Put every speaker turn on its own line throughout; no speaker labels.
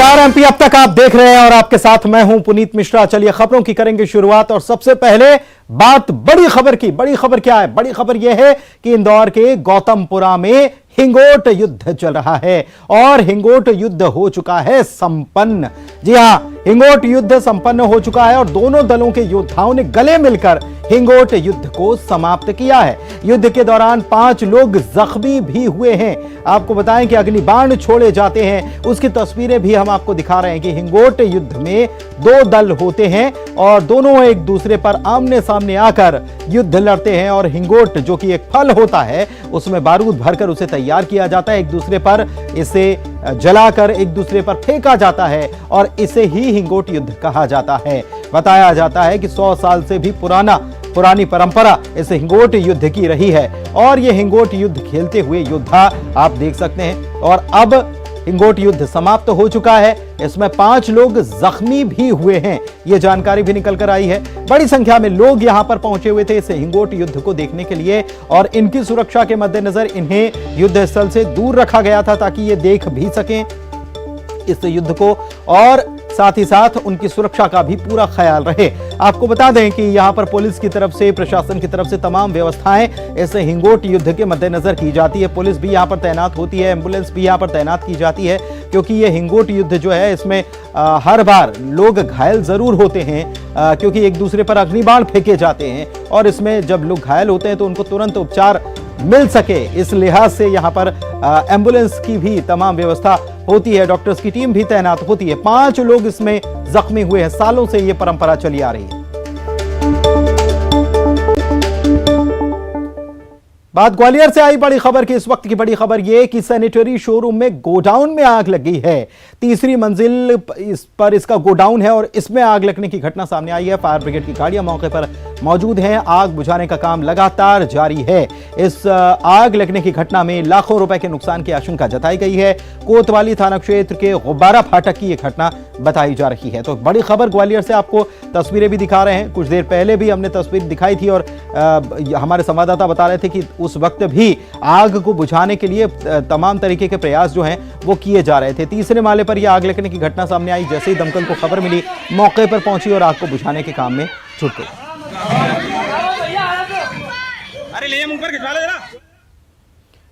नमस्कार एमपी अब तक आप देख रहे हैं और आपके साथ मैं हूं पुनीत मिश्रा। चलिए खबरों की करेंगे शुरुआत और सबसे पहले बात बड़ी खबर की। बड़ी खबर क्या है? बड़ी खबर यह है कि इंदौर के गौतमपुरा में हिंगोट युद्ध चल रहा है और हिंगोट युद्ध हो चुका है संपन्न। जी हां, हिंगोट युद्ध संपन्न हो चुका है और दोनों दलों के योद्धाओं ने गले मिलकर हिंगोट युद्ध को समाप्त किया है। युद्ध के दौरान 5 लोग जख्मी भी हुए हैं। आपको बताएं कि अग्निबाण छोड़े जाते हैं, उसकी तस्वीरें भी हम आपको दिखा रहे हैं कि हिंगोट युद्ध में 2 दल होते हैं और दोनों एक दूसरे पर आमने सामने आकर युद्ध लड़ते हैं। और हिंगोट जो कि एक फल होता है, उसमें बारूद भरकर उसे तैयार किया जाता है, एक दूसरे पर इसे जलाकर एक दूसरे पर फेंका जाता है और इसे ही हिंगोट युद्ध कहा जाता है। बताया जाता है कि 100 साल से भी पुरानी परंपरा इस हिंगोट युद्ध की रही है और ये हिंगोट युद्ध खेलते हुए योद्धा आप देख सकते हैं। और अब हिंगोट युद्ध समाप्त हो चुका है। इसमें 5 लोग जख्मी भी हुए हैं, यह जानकारी भी निकल कर आई है। बड़ी संख्या में लोग यहां पर पहुंचे हुए थे इस हिंगोट युद्ध को देखने के लिए और इनकी सुरक्षा के मद्देनजर इन्हें युद्ध स्थल से दूर रखा गया था ताकि ये देख भी सकें इस युद्ध को और साथ ही साथ उनकी सुरक्षा का भी पूरा ख्याल रहे। आपको बता दें कि यहां पर पुलिस की तरफ से, प्रशासन की तरफ से तमाम व्यवस्थाएं इस हिंगोट युद्ध के मद्देनजर की जाती है। पुलिस भी यहां पर तैनात होती है, एम्बुलेंस भी यहां पर तैनात की जाती है क्योंकि यह हिंगोट युद्ध जो है इसमें हर बार लोग घायल जरूर होते हैं क्योंकि एक दूसरे पर अग्निबाण फेंके जाते हैं और इसमें जब लोग घायल होते हैं तो उनको तुरंत उपचार मिल सके इस लिहाज से यहां पर एम्बुलेंस की भी तमाम व्यवस्था होती है, डॉक्टर्स की टीम भी तैनात होती है। 5 लोग इसमें जख्मी हुए हैं। सालों से यह परंपरा चली आ रही है। बात ग्वालियर से आई बड़ी खबर की। इस वक्त की बड़ी खबर यह कि सैनिटरी शोरूम में गोडाउन में आग लगी है। तीसरी मंजिल पर इसका गोडाउन है और इसमें आग लगने की घटना सामने आई है। फायर ब्रिगेड की गाड़ियां मौके पर मौजूद हैं। आग बुझाने का काम लगातार जारी है। इस आग लगने की घटना में लाखों रुपए के नुकसान की आशंका जताई गई है। कोतवाली थाना क्षेत्र के गुब्बारा फाटक की यह घटना बताई जा रही है। तो बड़ी खबर ग्वालियर से आपको तस्वीरें भी दिखा रहे हैं। कुछ देर पहले भी हमने तस्वीर दिखाई थी और हमारे संवाददाता बता रहे थे कि उस वक्त भी आग को बुझाने के लिए तमाम तरीके के प्रयास जो हैं वो किए जा रहे थे। तीसरे माले पर यह आग लगने की घटना सामने आई। जैसे ही दमकल को खबर मिली, मौके पर पहुंची और आग को बुझाने के काम में जुट गई।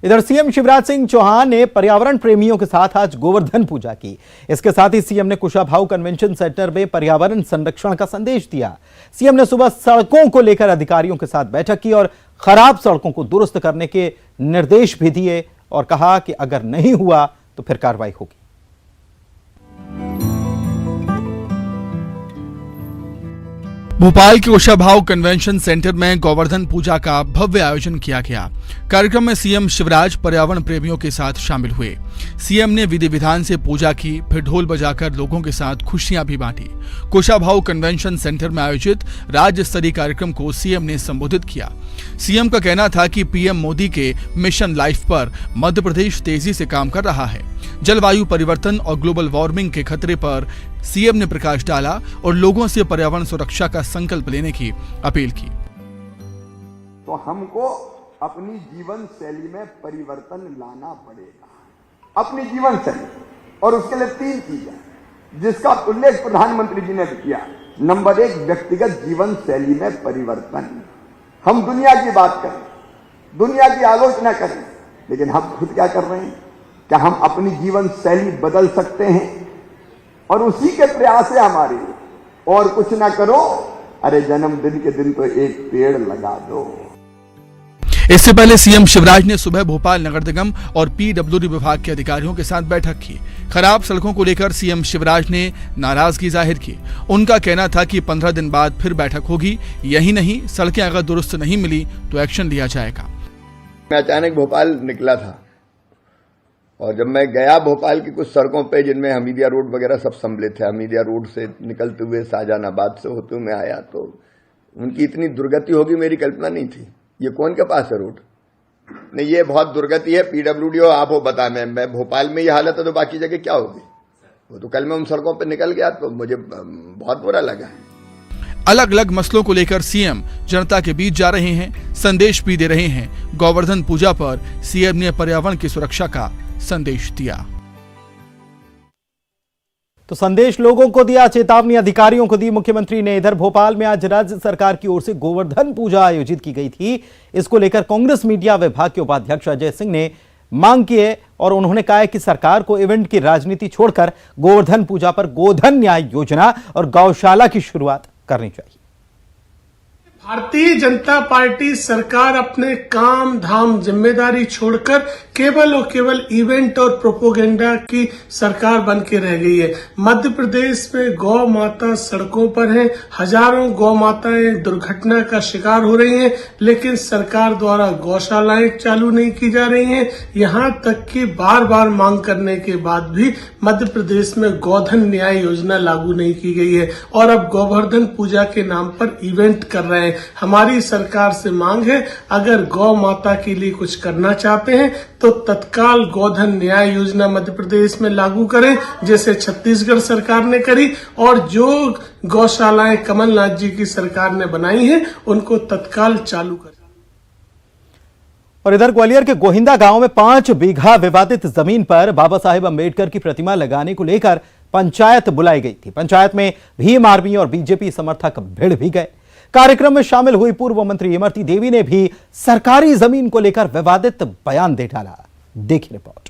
इधर सीएम शिवराज सिंह चौहान ने पर्यावरण प्रेमियों के साथ आज गोवर्धन पूजा की। इसके साथ ही सीएम ने कुशाभाऊ कन्वेंशन सेंटर में पर्यावरण संरक्षण का संदेश दिया। सीएम ने सुबह सड़कों को लेकर अधिकारियों के साथ बैठक की और खराब सड़कों को दुरुस्त करने के निर्देश भी दिए और कहा कि अगर नहीं हुआ तो फिर कार्रवाई होगी।
भोपाल के कुशाभाऊ कन्वेंशन सेंटर में गोवर्धन पूजा का भव्य आयोजन किया गया। कार्यक्रम में सीएम शिवराज पर्यावरण प्रेमियों के साथ शामिल हुए। सीएम ने विधि विधान से पूजा की, फिर ढोल बजाकर लोगों के साथ खुशियां भी बांटी। कुशाभाऊ कन्वेंशन सेंटर में आयोजित राज्य स्तरीय कार्यक्रम को सीएम ने संबोधित किया। सीएम का कहना था कि पीएम मोदी के मिशन लाइफ पर मध्य प्रदेश तेजी से काम कर रहा है। जलवायु परिवर्तन और ग्लोबल वार्मिंग के खतरे पर सीएम ने प्रकाश डाला और लोगों से पर्यावरण सुरक्षा का संकल्प लेने की अपील की।
तो हमको अपनी जीवन शैली में परिवर्तन लाना पड़ेगा, अपनी जीवन शैली, और उसके लिए 3 चीजें जिसका उल्लेख प्रधानमंत्री जी ने भी किया। नंबर 1, व्यक्तिगत जीवन शैली में परिवर्तन। हम दुनिया की बात करें, दुनिया की आलोचना करें, लेकिन हम खुद क्या कर रहे हैं? क्या हम अपनी जीवन शैली बदल सकते हैं? और उसी के प्रयास है हमारे। और कुछ ना करो, अरे जन्मदिन के दिन तो एक पेड़ लगा दो।
इससे पहले सीएम शिवराज ने सुबह भोपाल नगर निगम और पीडब्ल्यूडी विभाग के अधिकारियों के साथ बैठक की। खराब सड़कों को लेकर सीएम शिवराज ने नाराजगी जाहिर की। उनका कहना था कि 15 दिन बाद फिर बैठक होगी। यही नहीं, सड़कें अगर दुरुस्त नहीं मिली तो एक्शन लिया जाएगा।
मैं अचानक भोपाल निकला था और जब मैं गया भोपाल की कुछ सड़कों पे जिनमें हमीदिया रोड वगैरह सब सम्मिलित है, हमीदिया रोड से निकलते हुए शाहजहानाबाद से होते हुए मैं आया तो उनकी इतनी दुर्गति होगी मेरी कल्पना नहीं थी। ये कौन के पास है रोड? नहीं, ये बहुत दुर्गति है। पीडब्ल्यूडी हो, आप हो बता, मैं भोपाल में ये हालत है तो बाकी जगह क्या होगी? वो तो कल मैं उन सड़कों पर निकल गया तो मुझे बहुत बुरा लगा।
अलग अलग मसलों को लेकर सीएम जनता के बीच जा रहे हैं, संदेश भी दे रहे हैं। गोवर्धन पूजा पर सीएम ने पर्यावरण की सुरक्षा का संदेश दिया।
तो संदेश लोगों को दिया, चेतावनी अधिकारियों को दी मुख्यमंत्री ने। इधर भोपाल में आज राज्य सरकार की ओर से गोवर्धन पूजा आयोजित की गई थी। इसको लेकर कांग्रेस मीडिया विभाग के उपाध्यक्ष अजय सिंह ने मांग की है और उन्होंने कहा है कि सरकार को इवेंट की राजनीति छोड़कर गोवर्धन पूजा पर गोधन न्याय योजना और गौशाला की शुरुआत करनी चाहिए।
भारतीय जनता पार्टी सरकार अपने काम धाम जिम्मेदारी छोड़कर केवल और केवल इवेंट और प्रोपोगेंडा की सरकार बन के रह गई है। मध्य प्रदेश में गौ माता सड़कों पर हैं, हजारों गौ माताएं दुर्घटना का शिकार हो रही हैं, लेकिन सरकार द्वारा गौशालाएं चालू नहीं की जा रही हैं। यहां तक कि बार बार मांग करने के बाद भी मध्य प्रदेश में गोधन न्याय योजना लागू नहीं की गई है और अब गोवर्धन पूजा के नाम पर इवेंट कर रहे हैं। हमारी सरकार से मांग है, अगर गौ माता के लिए कुछ करना चाहते हैं तो तत्काल गोधन न्याय योजना मध्य प्रदेश में लागू करें, जैसे छत्तीसगढ़ सरकार ने करी, और जो गौशालाएं कमलनाथ जी की सरकार ने बनाई हैं उनको तत्काल चालू करें।
और इधर ग्वालियर के गोहिंदा गांव में 5 बीघा विवादित जमीन पर बाबा साहेब अंबेडकर की प्रतिमा लगाने को लेकर पंचायत बुलाई गई थी। पंचायत में भीम आर्मी और बीजेपी समर्थक भिड़ भी गए। कार्यक्रम में शामिल हुई पूर्व मंत्री इमरती देवी ने भी सरकारी जमीन को लेकर विवादित बयान दे डाला। देखिए रिपोर्ट।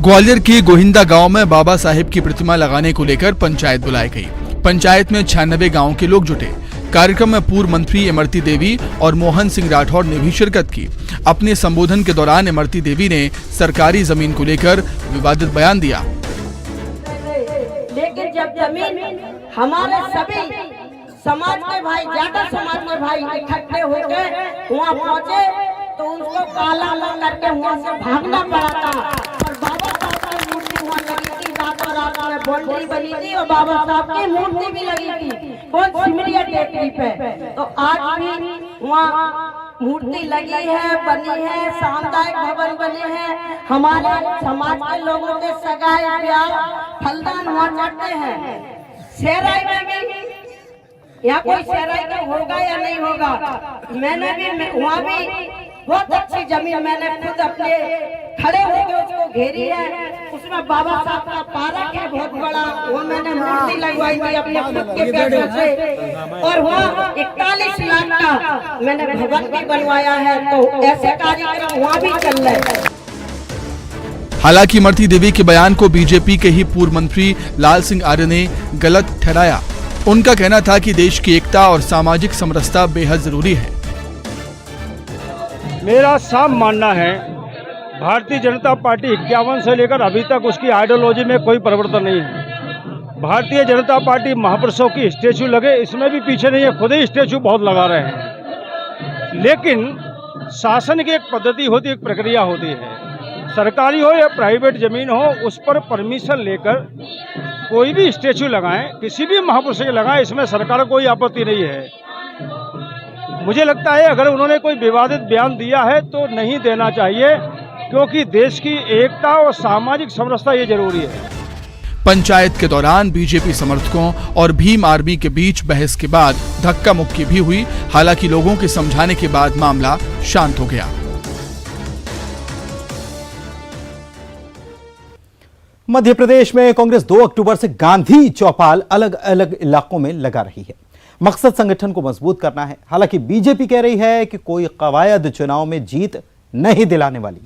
ग्वालियर के गोहिंदा गांव में बाबा साहेब की प्रतिमा लगाने को लेकर पंचायत बुलाई गई। पंचायत में 96 गांव के लोग जुटे। कार्यक्रम में पूर्व मंत्री इमरती देवी और मोहन सिंह राठौड़ ने भी शिरकत की। अपने संबोधन के दौरान इमरती देवी ने सरकारी जमीन को लेकर विवादित बयान दिया।
लेकिन जब जमीन हमारे सभी समाज के भाई, ज्यादा समाज के भाई इकट्ठे होकर वहाँ पहुँचे तो उनको काला ला करके वहाँ से भागना पड़ा था। और बाबा साहब की मूर्ति वहाँ लगी थी, रातों रात में बाउंड्री बनी थी और बाबा साहब की मूर्ति भी लगी थी कौन सिमरिया टेकरी पे। तो आज भी वहाँ मूर्ति लगी है, बनी है, सामुदायिक भवन बने हैं। हमारे समाज के लोगों के सगाई ब्याह फलदान वहाँ चढ़ते हैं। शहराई में भी यहाँ कोई शहराई का होगा या नहीं होगा, मैंने भी वहाँ भी बहुत अच्छी जमीन मैंने खुद अपने खड़े होकर उसको घेरी है। उसमें बाबा साहब का पार्क है बहुत बड़ा, वो मैंने मूर्ति लगवाई थी अपने खुद के पैसों से। और वहाँ 41 लाख का मैंने भवन भी बनवाया है। तो ऐसे कार्यक्रम वहाँ भी चल रहे हैं।
हालांकि इमरती देवी के बयान को बीजेपी के ही पूर्व मंत्री लाल सिंह आर्य ने गलत ठहराया। उनका कहना था कि देश की एकता और सामाजिक समरसता बेहद जरूरी है।
मेरा साफ मानना है, भारतीय जनता पार्टी 51 से लेकर अभी तक उसकी आइडियोलॉजी में कोई परिवर्तन नहीं है। भारतीय जनता पार्टी महापुरुषों की स्टैचू लगे, इसमें भी पीछे नहीं है, खुद ही स्टैचू बहुत लगा रहे हैं। लेकिन शासन की एक पद्धति होती है, एक प्रक्रिया होती है। सरकारी हो या प्राइवेट जमीन हो, उस पर परमिशन लेकर कोई भी स्टैचू लगाएं, किसी भी महापुरुष के लगाएं, इसमें सरकार को कोई आपत्ति नहीं है। मुझे लगता है अगर उन्होंने कोई विवादित बयान दिया है तो नहीं देना चाहिए, क्योंकि देश की एकता और सामाजिक समरसता ये जरूरी है।
पंचायत के दौरान बीजेपी समर्थकों और भीम आर्मी के बीच बहस के बाद धक्का मुक्की भी हुई। हालांकि लोगों के समझाने के बाद मामला शांत हो गया।
मध्य प्रदेश में कांग्रेस 2 अक्टूबर से गांधी चौपाल अलग अलग इलाकों में लगा रही है। मकसद संगठन को मजबूत करना है। हालांकि बीजेपी कह रही है कि कोई कवायद चुनाव में जीत नहीं दिलाने वाली।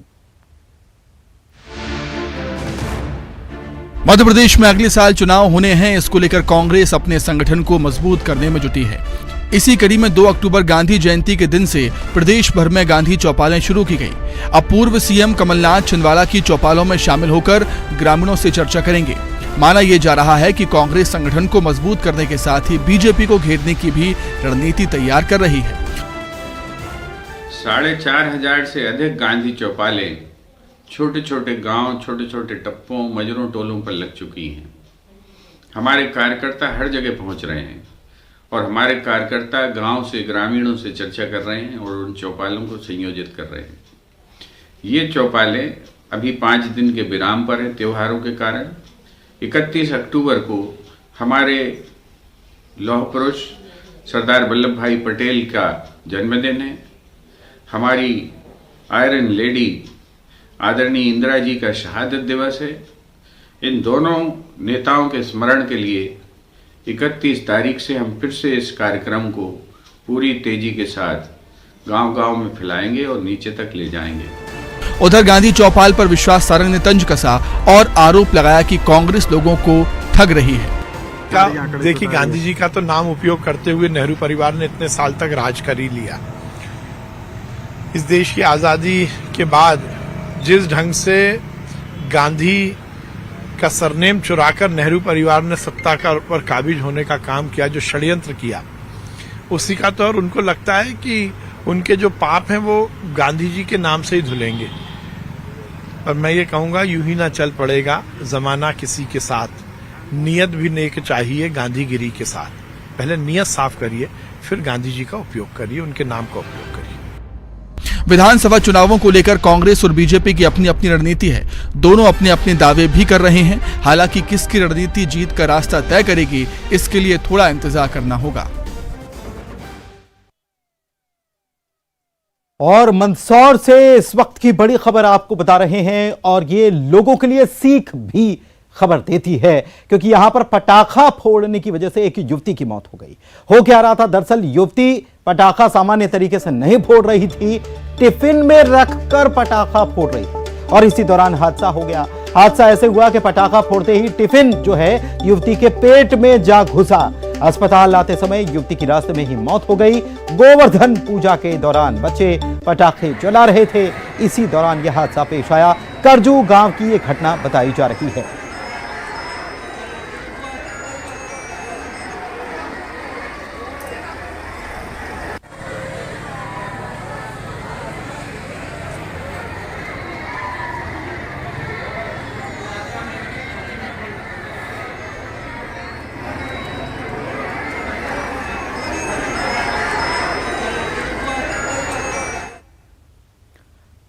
मध्य प्रदेश में अगले साल चुनाव होने हैं, इसको लेकर कांग्रेस अपने संगठन को मजबूत करने में जुटी है। इसी कड़ी में 2 अक्टूबर गांधी जयंती के दिन से प्रदेश भर में गांधी चौपालें शुरू की गई। अब पूर्व सीएम कमलनाथ छिंदवाड़ा की चौपालों में शामिल होकर ग्रामीणों से चर्चा करेंगे। माना यह जा रहा है कि कांग्रेस संगठन को मजबूत करने के साथ ही बीजेपी को घेरने की भी रणनीति तैयार कर रही है।
4,500 से अधिक गांधी चौपालें छोटे छोटे गांव, छोटे छोटे टप्पों, मजरों, टोलों पर लग चुकी हैं। हमारे कार्यकर्ता हर जगह पहुंच रहे हैं और हमारे कार्यकर्ता गांव से, ग्रामीणों से चर्चा कर रहे हैं और उन चौपालों को संयोजित कर रहे हैं। ये चौपालें अभी 5 दिन के विराम पर है त्योहारों के कारण। 31 अक्टूबर को हमारे लौह पुरुष सरदार वल्लभ भाई पटेल का जन्मदिन है। हमारी आयरन लेडी आदरणीय इंदिरा जी का शहादत दिवस है। इन दोनों नेताओं के स्मरण के लिए 31 तारीख से हम फिर से इस कार्यक्रम को पूरी तेजी के साथ गांव-गांव में फैलाएंगे और नीचे तक ले जाएंगे।
उधर गांधी चौपाल पर विश्वास सारंग ने तंज कसा और आरोप लगाया कि कांग्रेस लोगों को ठग रही है।
देखिए, गांधी जी का तो नाम उपयोग करते हुए नेहरू परिवार ने इतने साल तक राज कर ही लिया। इस देश की आजादी के बाद जिस ढंग से गांधी का सरनेम चुराकर नेहरू परिवार ने सत्ता पर काबिज होने का काम किया, जो षड्यंत्र किया, उसी का तो और उनको लगता है कि उनके जो पाप हैं वो गांधी जी के नाम से ही धुलेंगे। और मैं ये कहूंगा, यूं ही ना चल पड़ेगा जमाना किसी के साथ। नियत भी नेक चाहिए गांधीगिरी के साथ। पहले नियत साफ करिए, फिर गांधी जी का उपयोग करिए, उनके नाम का उपयोग करिए।
विधानसभा चुनावों को लेकर कांग्रेस और बीजेपी की अपनी अपनी रणनीति है। दोनों अपने अपने दावे भी कर रहे हैं। हालांकि किसकी रणनीति जीत का रास्ता तय करेगी, इसके लिए थोड़ा इंतजार करना होगा।
और मंदसौर से इस वक्त की बड़ी खबर आपको बता रहे हैं, और ये लोगों के लिए सीख भी खबर देती है, क्योंकि यहां पर पटाखा फोड़ने की वजह से एक युवती की मौत हो गई। हो क्या रहा था, दरअसल युवती पटाखा सामान्य तरीके से नहीं फोड़ रही थी, टिफिन में रखकर पटाखा फोड़ रही थी और इसी दौरान हादसा हो गया। हादसा ऐसे हुआ कि पटाखा फोड़ते ही टिफिन जो है युवती के पेट में जा घुसा। अस्पताल लाते समय युवती की रास्ते में ही मौत हो गई। गोवर्धन पूजा के दौरान बच्चे पटाखे जला रहे थे, इसी दौरान यह हादसा पेश आया। करजू गांव की यह घटना बताई जा रही है।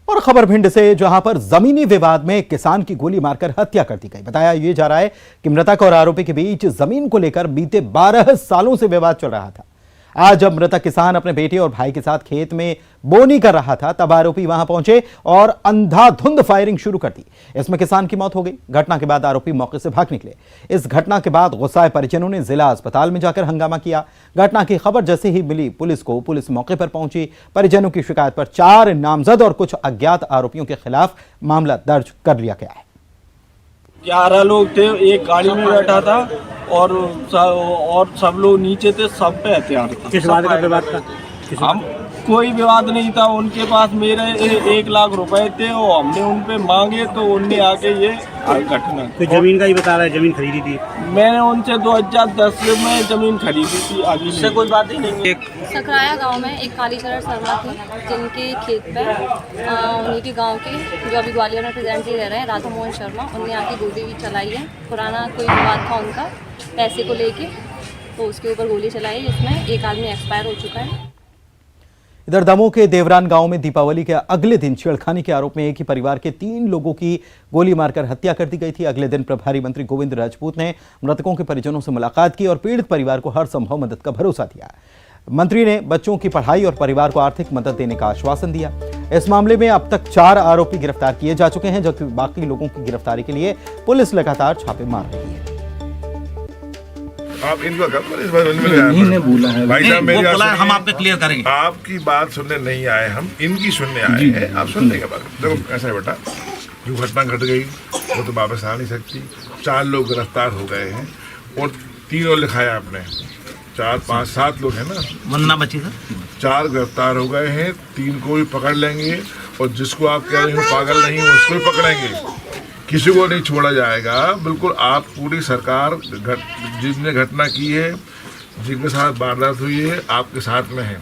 और खबर भिंड से, जहां पर जमीनी विवाद में किसान की गोली मारकर हत्या कर दी गई। बताया यह जा रहा है कि मृतक और आरोपी के बीच जमीन को लेकर बीते 12 सालों से विवाद चल रहा था। आज जब मृतक किसान अपने बेटे और भाई के साथ खेत में बोनी कर रहा था, तब आरोपी वहां पहुंचे और अंधाधुंध फायरिंग शुरू कर दी। इसमें किसान की मौत हो गई। घटना के बाद आरोपी मौके से भाग निकले। इस घटना के बाद गुस्साए परिजनों ने जिला अस्पताल में जाकर हंगामा किया। घटना की खबर जैसे ही मिली पुलिस को, पुलिस मौके पर पहुंची। परिजनों की शिकायत पर 4 नामजद और कुछ अज्ञात आरोपियों के खिलाफ मामला दर्ज कर लिया गया है।
11 लोग थे, एक गाड़ी में बैठा था और सब लोग नीचे थे, सब पे हथियार था।
किस बात का विवाद था?
हम कोई विवाद नहीं था। उनके पास मेरे 1 लाख रुपए थे और हमने उन पे मांगे तो उनने आके ये घटना।
तो जमीन का ही बता रहा है, जमीन खरीदी थी
मैंने उनसे 2010 में जमीन खरीदी थी। अभी से कोई बात ही नहीं।
सकराया गांव में एक कालीचरण शर्मा थे, जिनके खेत पे उन्हीं के गांव के, जो अभी ग्वालियर में प्रेजेंटली रह रहे हैं, राधा मोहन शर्मा, उनने आके गोली चलाई है। पुराना कोई विवाद था उनका पैसे को लेके, तो उसके ऊपर गोली चलाई, जिसमें एक आदमी एक्सपायर हो चुका है।
इधर दमोह के देवरान गांव में दीपावली के अगले दिन छेड़खानी के आरोप में एक ही परिवार के 3 लोगों की गोली मारकर हत्या कर दी गई थी। अगले दिन प्रभारी मंत्री गोविंद राजपूत ने मृतकों के परिजनों से मुलाकात की और पीड़ित परिवार को हर संभव मदद का भरोसा दिया। मंत्री ने बच्चों की पढ़ाई और परिवार को आर्थिक मदद देने का आश्वासन दिया। इस मामले में अब तक 4 आरोपी गिरफ्तार किए जा चुके हैं, जबकि बाकी लोगों की गिरफ्तारी के लिए पुलिस लगातार छापे मार रही है।
आप इनको इस बार नहीं बोला है भाई साहब, मेरी बात हम आपको क्लियर करेंगे। आपकी बात सुनने नहीं आए, हम इनकी सुनने आए हैं। आप सुन लेंगे बात। देखो ऐसा है बेटा, जो घटना घट गई वो तो वापस आ नहीं सकती। 4 लोग गिरफ्तार हो गए हैं और 3 और लिखाया आपने, 4, 5, 7 लोग हैं ना, वरना बची था। 4 गिरफ्तार हो गए हैं, 3 को भी पकड़ लेंगे और जिसको आप कह रहे हो पागल नहीं हो उसको भी पकड़ेंगे। किसी को नहीं छोड़ा जाएगा। बिल्कुल आप पूरी सरकार जिसने घटना की है, जिनके साथ वारदात हुई है, आपके साथ में है।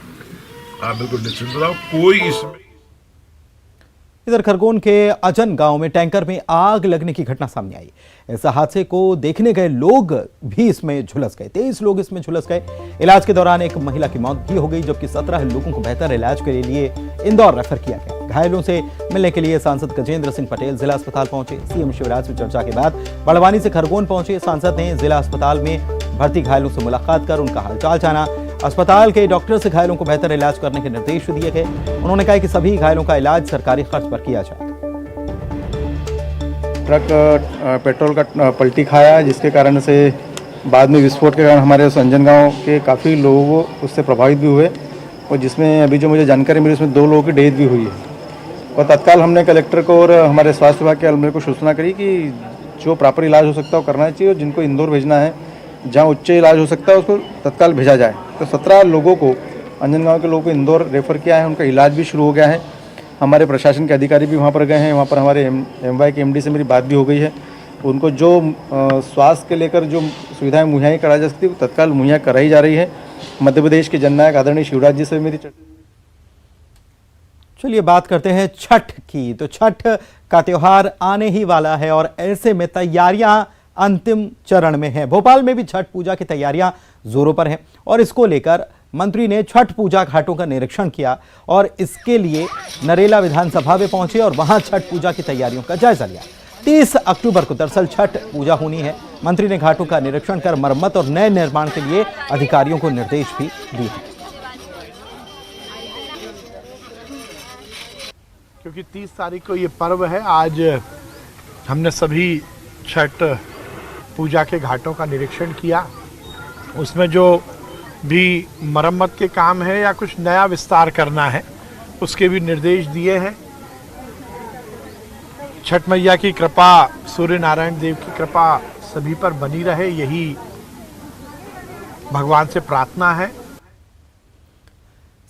आप बिल्कुल निश्चिंत रहो, कोई इसमें।
इधर खरगोन के अजन गांव में टैंकर में आग लगने की घटना सामने आई। इस हादसे को देखने गए लोग भी इसमें झुलस गए। 23 लोग इसमें झुलस गए। इलाज के दौरान एक महिला की मौत भी हो गई, जबकि 17 लोगों को बेहतर इलाज के लिए इंदौर रेफर किया गया। घायलों से मिलने के लिए सांसद गजेंद्र सिंह पटेल जिला अस्पताल पहुंचे। सीएम शिवराज से चर्चा के बाद बड़वानी से खरगोन पहुंचे सांसद ने जिला अस्पताल में भर्ती घायलों से मुलाकात कर उनका हालचाल जाना। अस्पताल के डॉक्टर से घायलों को बेहतर इलाज करने के निर्देश दिए गए। उन्होंने कहा कि सभी घायलों का इलाज सरकारी खर्च पर किया जाए।
ट्रक पेट्रोल का पलटी खाया, जिसके कारण से बाद में विस्फोट के कारण हमारे संजन गांव के काफ़ी लोग उससे प्रभावित भी हुए, और जिसमें अभी जो मुझे जानकारी मिली उसमें 2 लोगों की डेथ भी हुई है। और तत्काल हमने कलेक्टर को और हमारे स्वास्थ्य विभाग के अमले को सूचना करी कि जो प्रॉपर इलाज हो सकता है वो करना चाहिए, और जिनको इंदौर भेजना है, जहाँ उच्च इलाज हो सकता है उसको तत्काल भेजा जाए। तो 17 लोगों को, अंजनगांव के लोगों को इंदौर रेफर किया है, उनका इलाज भी शुरू हो गया है। हमारे प्रशासन के अधिकारी भी वहाँ पर गए हैं, वहाँ पर हमारे MY के MD से मेरी बात भी हो गई है। उनको जो स्वास्थ्य के लेकर जो सुविधाएं मुहैया कराई जा सकती है वो तत्काल मुहैया कराई जा रही है। मध्य प्रदेश के जननायक आदरणीय शिवराज जी से मेरी
चलिए बात करते हैं छठ की। तो छठ का त्योहार आने ही वाला है और ऐसे में तैयारियां अंतिम चरण में हैं। भोपाल में भी छठ पूजा की तैयारियां जोरों पर हैं और इसको लेकर मंत्री ने छठ पूजा घाटों का निरीक्षण किया और इसके लिए नरेला विधानसभा में पहुंचे और वहां छठ पूजा की तैयारियों का जायजा लिया। 30 अक्टूबर को दरअसल छठ पूजा होनी है। मंत्री ने घाटों का निरीक्षण कर मरम्मत और नए निर्माण के लिए अधिकारियों को निर्देश भी दिए।
क्योंकि 30 तारीख को ये पर्व है, आज हमने सभी छठ पूजा के घाटों का निरीक्षण किया। उसमें जो भी मरम्मत के काम है या कुछ नया विस्तार करना है उसके भी निर्देश दिए हैं। छठ मैया की कृपा, सूर्य नारायण देव की कृपा सभी पर बनी रहे, यही भगवान से प्रार्थना है।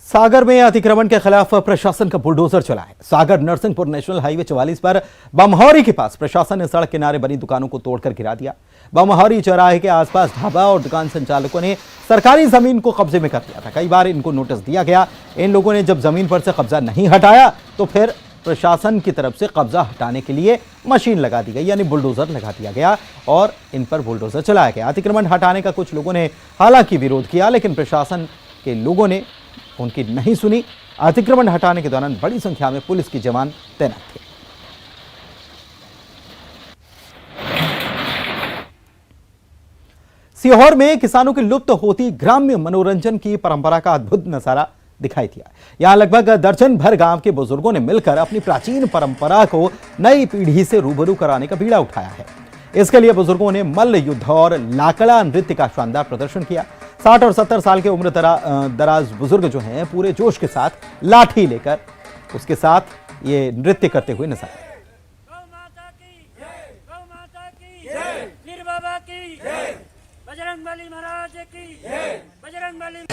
सागर में अतिक्रमण के खिलाफ प्रशासन का बुलडोजर चला है। सागर नरसिंहपुर नेशनल हाईवे 44 पर बमहौरी के पास प्रशासन ने सड़क किनारे बनी दुकानों को तोड़कर गिरा दिया। बमहौरी चौराहे के आसपास ढाबा और दुकान संचालकों ने सरकारी जमीन को कब्जे में कर लिया था। कई बार इनको नोटिस दिया गया। इन लोगों ने जब जमीन पर से कब्जा नहीं हटाया तो फिर प्रशासन की तरफ से कब्जा हटाने के लिए मशीन लगा दी गई, यानी बुलडोजर लगा दिया गया और इन पर बुलडोजर चलाया गया। अतिक्रमण हटाने का कुछ लोगों ने हालांकि विरोध किया, लेकिन प्रशासन के लोगों ने उनकी नहीं सुनी। अतिक्रमण हटाने के दौरान बड़ी संख्या में पुलिस के जवान तैनात थे। सीहोर में किसानों की लुप्त होती ग्राम्य मनोरंजन की परंपरा का अद्भुत नजारा दिखाई दिया। यहां लगभग दर्जन भर गांव के बुजुर्गों ने मिलकर अपनी प्राचीन परंपरा को नई पीढ़ी से रूबरू कराने का बीड़ा उठाया है। इसके लिए बुजुर्गों ने मल्ल युद्ध और लाकड़ा नृत्य का शानदार प्रदर्शन किया। 60 और 70 साल के उम्र दराज बुजुर्ग जो हैं पूरे जोश के साथ लाठी लेकर उसके साथ ये नृत्य करते हुए नजर आए।
बजरंगबली महाराज की, बजरंगबली।